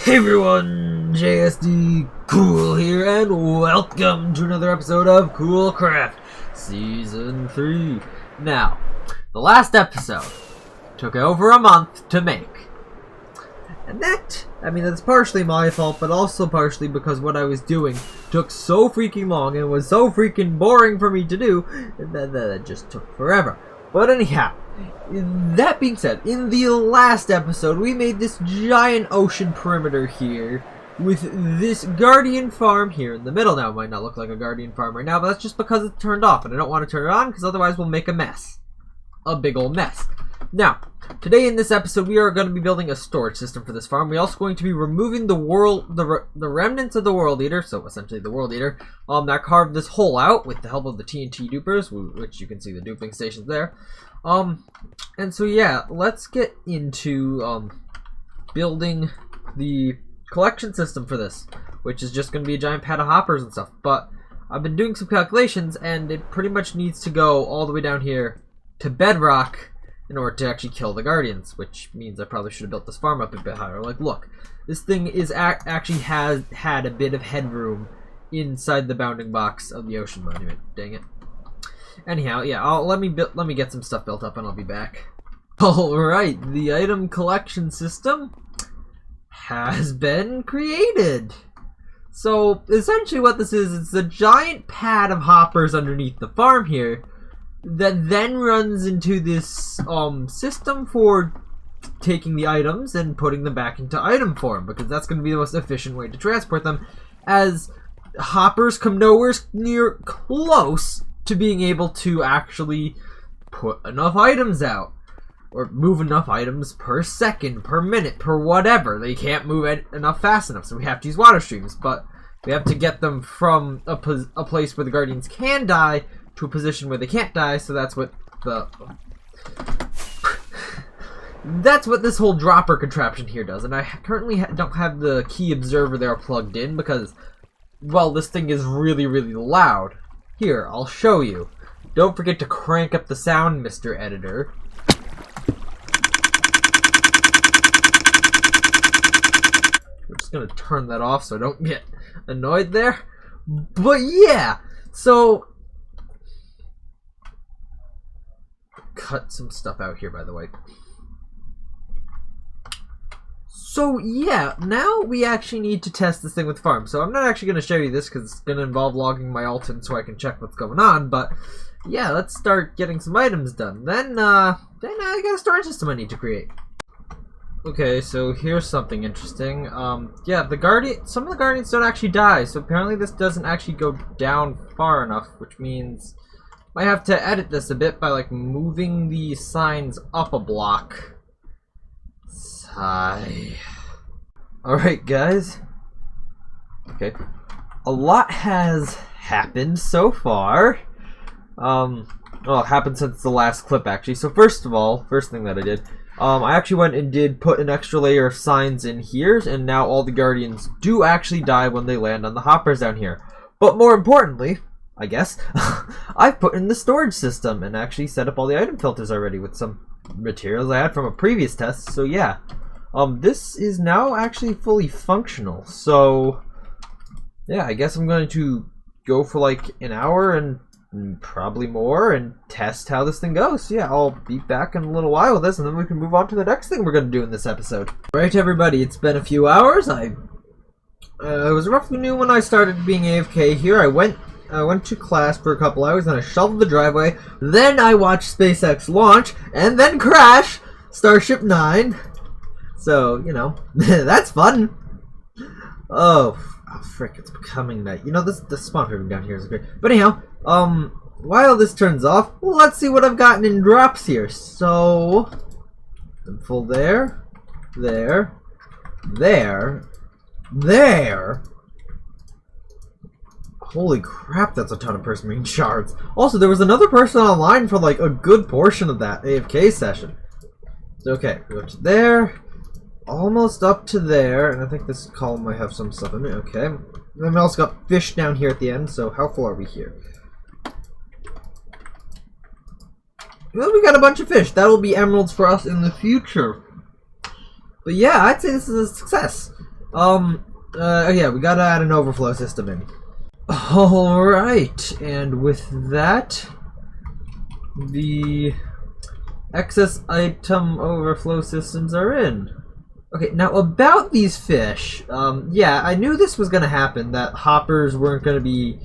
Hey everyone, JSD Cool here, and welcome to another episode of Cool Craft Season 3. Now, the last episode took over a month to make. And that's partially my fault, but also partially because what I was doing took so freaking long and was so freaking boring for me to do that it just took forever. But anyhow, that being said, in the last episode, we made this giant ocean perimeter here with this guardian farm here in the middle. Now, it might not look like a guardian farm right now, but that's just because it's turned off, and I don't want to turn it on because otherwise we'll make a mess. A big old mess. Now, today in this episode, we are going to be building a storage system for this farm. We're also going to be removing the remnants of the World Eater, so essentially the World Eater, that carved this hole out with the help of the TNT dupers, which you can see the duping stations there. And so yeah, let's get into building the collection system for this, which is just going to be a giant pad of hoppers and stuff. But I've been doing some calculations, and it pretty much needs to go all the way down here to bedrock in order to actually kill the guardians, which means I probably should have built this farm up a bit higher. Like, look, this thing is actually has had a bit of headroom inside the bounding box of the ocean monument. Dang it. Anyhow, yeah, let me get some stuff built up and I'll be back. Alright, the item collection system has been created. So, essentially what this is, it's a giant pad of hoppers underneath the farm here that then runs into this system for taking the items and putting them back into item form, because that's going to be the most efficient way to transport them, as hoppers come nowhere near close to being able to actually put enough items out, or move enough items per second, per minute, per whatever. They can't move enough fast enough, so we have to use water streams, but we have to get them from a place where the guardians can die to a position where they can't die, so that's what this whole dropper contraption here does. And I currently don't have the key observer there plugged in because, well, this thing is really, really loud. Here, I'll show you. Don't forget to crank up the sound, Mr. Editor. We're just gonna turn that off so I don't get annoyed there. But yeah, so cut some stuff out here, by the way. So yeah, now we actually need to test this thing with farm. So I'm not actually going to show you this because it's going to involve logging my Alton so I can check what's going on. But yeah, let's start getting some items done. Then I got a storage system I need to create. Okay, so here's something interesting. Yeah, some of the guardians don't actually die. So apparently this doesn't actually go down far enough, which means I have to edit this a bit by like moving the signs up a block. Alright guys, okay, a lot has happened so far. Well, it happened since the last clip actually. So first thing that I did, I actually went and did put an extra layer of signs in here, and now all the guardians do actually die when they land on the hoppers down here. But more importantly, I guess, I've put in the storage system and actually set up all the item filters already with some materials I had from a previous test. So yeah, this is now actually fully functional. So yeah, I guess I'm going to go for like an hour and probably more and test how this thing goes. So yeah, I'll be back in a little while with this, and then we can move on to the next thing we're going to do in this episode. Alright everybody, it's been a few hours. I was roughly new when I started being AFK here. I went to class for a couple hours, then I shoveled the driveway, then I watched SpaceX launch, and then crash Starship 9. So, you know, that's fun. Oh, frick, it's becoming night. You know, the spawn paving down here is great. But anyhow, while this turns off, let's see what I've gotten in drops here. So, full there. Holy crap, that's a ton of prismarine shards. Also, there was another person online for like a good portion of that AFK session. Okay, go to there, almost up to there, and I think this column might have some stuff in it. Okay, and then we also got fish down here at the end, so how full are we here? Well, we got a bunch of fish. That'll be emeralds for us in the future. But yeah, I'd say this is a success. Yeah, we gotta add an overflow system in. Alright, and with that, the excess item overflow systems are in. Okay, now about these fish, yeah, I knew this was gonna happen, that hoppers weren't gonna be,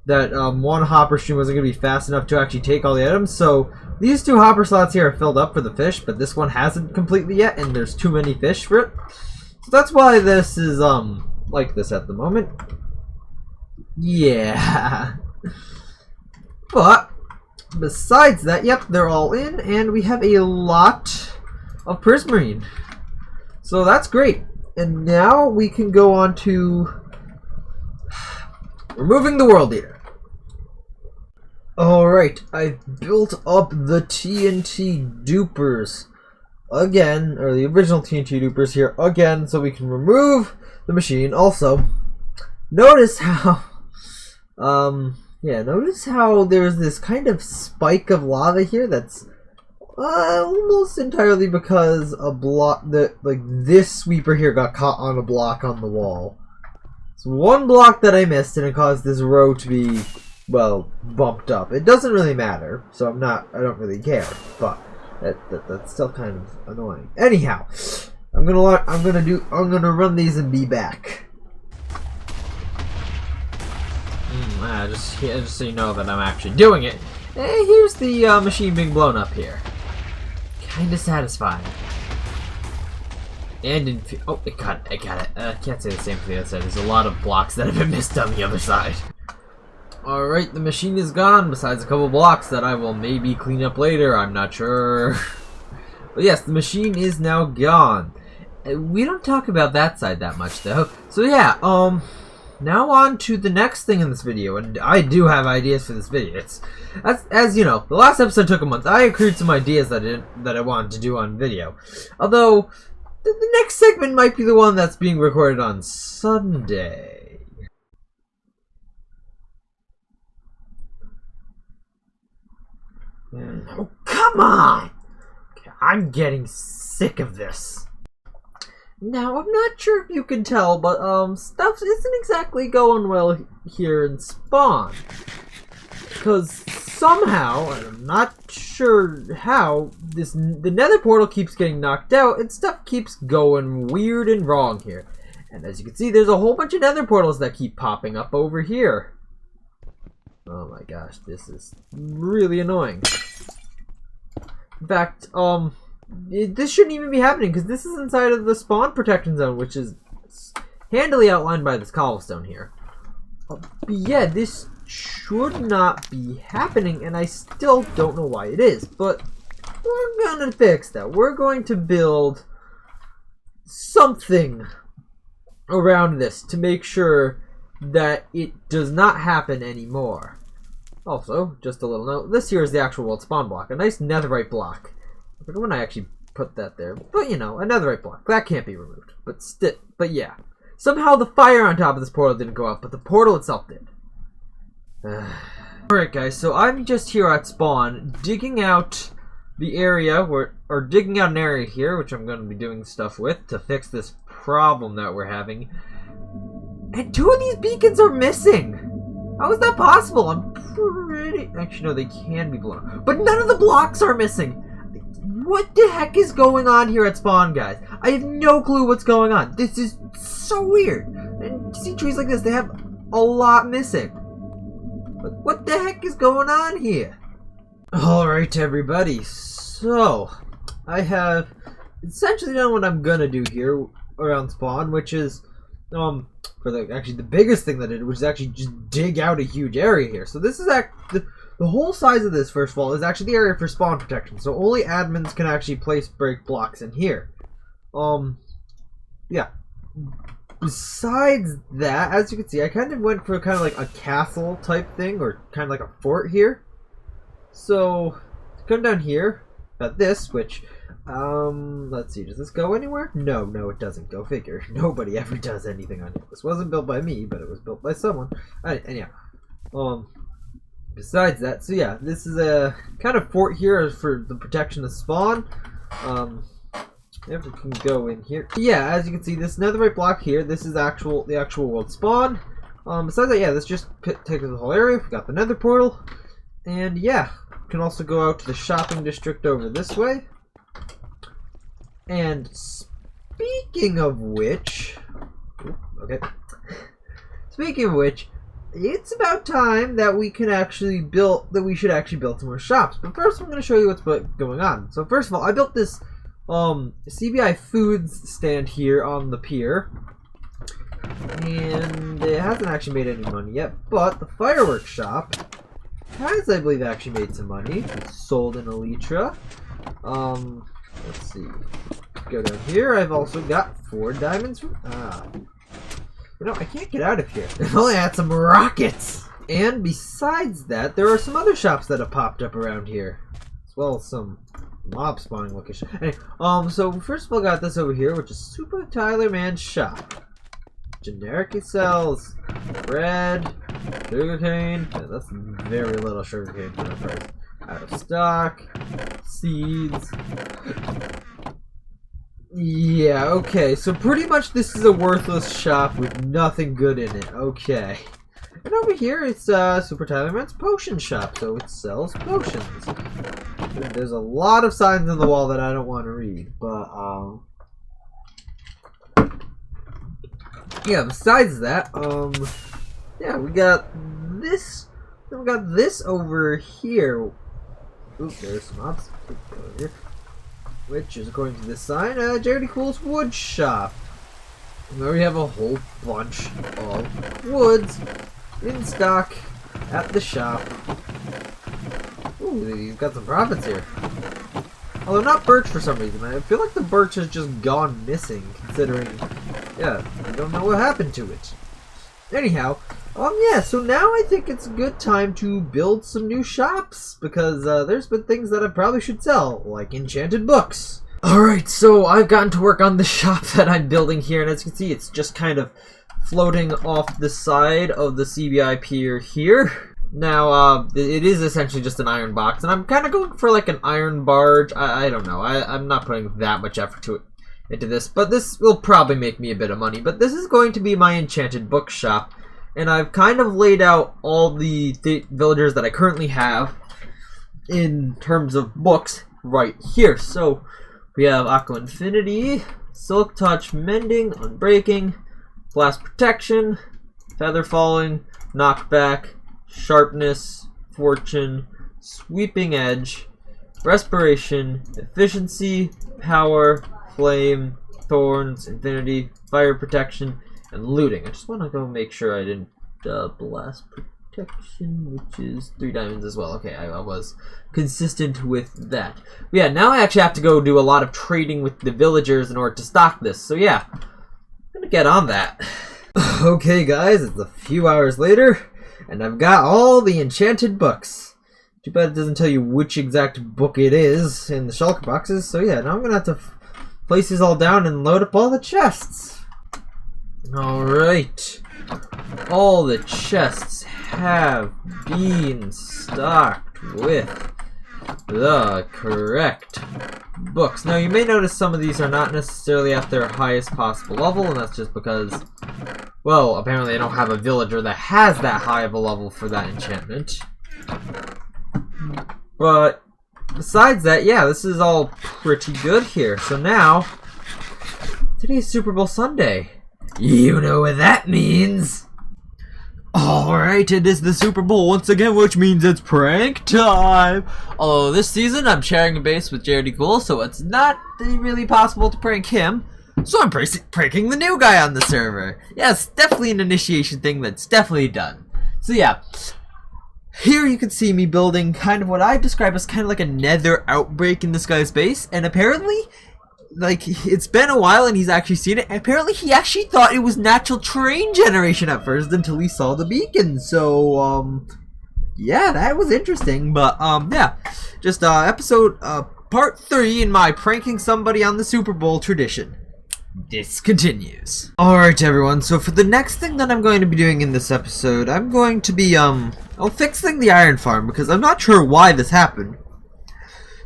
that one hopper stream wasn't gonna be fast enough to actually take all the items, so these 2 hopper slots here are filled up for the fish, but this one hasn't completely yet, and there's too many fish for it. So that's why this is, like this at the moment. Yeah. But, besides that, yep, they're all in, and we have a lot of prismarine. So that's great. And now we can go on to removing the world eater. Alright, I've built up the TNT dupers again, or the original TNT dupers here again, so we can remove the machine. Also, notice how, yeah, notice how there's this kind of spike of lava here that's almost entirely because a block that, like, this sweeper here got caught on a block on the wall. It's one block that I missed, and it caused this row to be, well, bumped up. It doesn't really matter, so I don't really care, but that's still kind of annoying. Anyhow, I'm gonna run these and be back. Just so you know that I'm actually doing it. Here's the machine being blown up here. Kinda satisfying. And oh, I got it. I can't say the same for the other side. There's a lot of blocks that have been missed on the other side. Alright, the machine is gone, besides a couple blocks that I will maybe clean up later, I'm not sure. But yes, the machine is now gone. We don't talk about that side that much though. So yeah, now on to the next thing in this video, and I do have ideas for this video. As you know, the last episode took a month. I accrued some ideas that I wanted to do on video. Although, the next segment might be the one that's being recorded on Sunday. Oh, come on! I'm getting sick of this. Now, I'm not sure if you can tell, but stuff isn't exactly going well here in Spawn. Because somehow, and I'm not sure how, the nether portal keeps getting knocked out and stuff keeps going weird and wrong here. And as you can see, there's a whole bunch of nether portals that keep popping up over here. Oh my gosh, this is really annoying. In fact, this shouldn't even be happening because this is inside of the spawn protection zone, which is handily outlined by this cobblestone here. But yeah, this should not be happening, and I still don't know why it is. But we're gonna fix that. We're going to build something around this to make sure that it does not happen anymore. Also, just a little note, this here is the actual world spawn block. A nice netherite block. I forget when I actually put that there. But, you know, a netherite block. That can't be removed. But yeah. Somehow the fire on top of this portal didn't go up, but the portal itself did. Alright guys, so I'm just here at spawn, digging out the area, or digging out an area here, which I'm going to be doing stuff with to fix this problem that we're having. And 2 of these beacons are missing! How is that possible? I'm pretty... Actually, no, they can be blown up. But none of the blocks are missing! What the heck is going on here at spawn, guys? I have no clue what's going on. This is so weird. And see trees like this, they have a lot missing. But what the heck is going on here? Alright, everybody. So, I have essentially done what I'm gonna do here around spawn, which is... actually the biggest thing that I did was actually just dig out a huge area here. So this is the whole size of this, first of all, is actually the area for spawn protection. So only admins can actually place break blocks in here. Yeah. Besides that, as you can see, I kind of went for kind of like a castle type thing, or kind of like a fort here. So come down here at this, which let's see, does this go anywhere? No, it doesn't. Go figure. Nobody ever does anything on it. This wasn't built by me, but it was built by someone. Anyhow, besides that, so yeah, this is a kind of fort here for the protection of spawn. If we can go in here. Yeah, as you can see, this netherite block here, this is the actual world spawn. Besides that, yeah, this just takes us the whole area. We got the nether portal. And yeah, we can also go out to the shopping district over this way. And speaking of which, okay. Speaking of which, it's about time that we should actually build some more shops. But first, I'm going to show you what's going on. So first of all, I built this CBI Foods stand here on the pier, and it hasn't actually made any money yet. But the fireworks shop has, I believe, actually made some money. It's sold in Elytra. Let's see. Go down here. I've also got 4 diamonds. You know, I can't get out of here. If only I had some rockets. And besides that, there are some other shops that have popped up around here, as well as some mob spawning location. Anyway, so first of all, got this over here, which is Super Tyler Man's shop. Generic he sells bread, sugarcane. Yeah, that's very little sugarcane for that price. Out of stock, seeds. Yeah, okay, so pretty much this is a worthless shop with nothing good in it. Okay. And over here it's Super Tyler Man's potion shop, so it sells potions. There's a lot of signs on the wall that I don't want to read, but yeah, besides that, yeah, we got this. Then we got this over here. Oop, there's some mobs. Over here. Which is, according to this sign, Jardy Cool's wood shop. And there we have a whole bunch of woods in stock at the shop. Ooh, you've got some profits here. Although not birch for some reason. I feel like the birch has just gone missing, considering, yeah, I don't know what happened to it. Anyhow, yeah, so now I think it's a good time to build some new shops, because there's been things that I probably should sell, like enchanted books. Alright, so I've gotten to work on the shop that I'm building here, and as you can see, it's just kind of floating off the side of the CBI pier here. Now, it is essentially just an iron box, and I'm kind of going for like an iron barge. I don't know, I'm not putting that much effort into this, but this will probably make me a bit of money. But this is going to be my enchanted book shop, and I've kind of laid out all the villagers that I currently have in terms of books right here. So we have Aqua Infinity, Silk Touch, Mending, Unbreaking, Blast Protection, Feather Falling, Knockback, Sharpness, Fortune, Sweeping Edge, Respiration, Efficiency, Power, Flame, Thorns, Infinity, Fire Protection, and Looting. I just want to go make sure I didn't Blast Protection, which is 3 diamonds as well. Okay, I was consistent with that. But yeah, now I actually have to go do a lot of trading with the villagers in order to stock this. So yeah, I'm gonna get on that. Okay guys, it's a few hours later, and I've got all the enchanted books. Too bad it doesn't tell you which exact book it is in the shulker boxes. So yeah, now I'm gonna have to place these all down and load up all the chests. Alright. All the chests have been stocked with the correct books. Now you may notice some of these are not necessarily at their highest possible level, and that's just because, well, apparently I don't have a villager that has that high of a level for that enchantment. But besides that, yeah, this is all pretty good here. So now, today's Super Bowl Sunday. You know what that means. Alright, it is the Super Bowl once again, which means it's prank time! Although this season I'm sharing a base with Jardy Cool, so it's not really possible to prank him. So I'm pranking the new guy on the server. Yeah, it's definitely an initiation thing that's definitely done. So yeah, here you can see me building kind of what I describe as kind of like a nether outbreak in this guy's base, and apparently, like, it's been a while and he's actually seen it. Apparently he actually thought it was natural terrain generation at first until he saw the beacon. So yeah, that was interesting. But yeah, just episode part 3 in my pranking somebody on the Super Bowl tradition. This continues. Alright everyone, so for the next thing that I'm going to be doing in this episode, I'm going to be fixing the iron farm, because I'm not sure why this happened,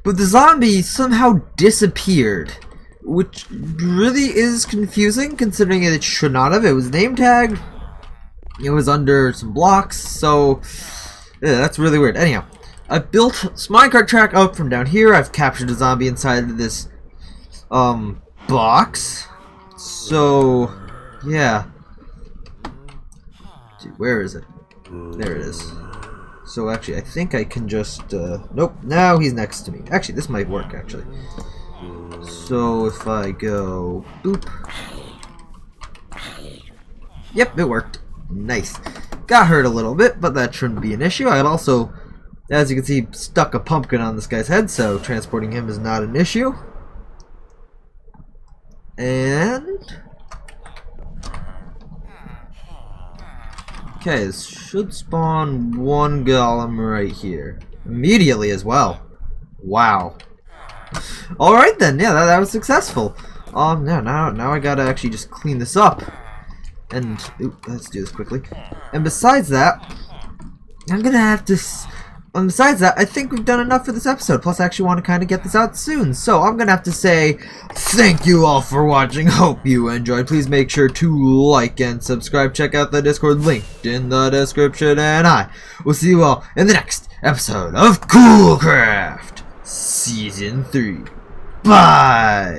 but the zombie somehow disappeared. which really is confusing considering it should not have. It was name tagged. It was under some blocks, so yeah, that's really weird. Anyhow, I built this minecart track up from down here. I've captured a zombie inside of this box. So yeah. Dude, where is it? There it is. So actually, I think I can just nope. Now he's next to me. Actually, this might work. Actually. So if I go boop. Yep, it worked. Nice. Got hurt a little bit, but that shouldn't be an issue. I also, as you can see, stuck a pumpkin on this guy's head, so transporting him is not an issue. And okay, this should spawn one golem right here. Immediately as well. Wow. Alright then, yeah, that was successful. Now I gotta actually just clean this up. And, let's do this quickly. And besides that, I'm gonna have to... besides that, I think we've done enough for this episode. Plus, I actually want to kind of get this out soon. So, I'm gonna have to say, thank you all for watching. Hope you enjoyed. Please make sure to like and subscribe. Check out the Discord linked in the description. And I will see you all in the next episode of Coolcraft Season 3. Bye!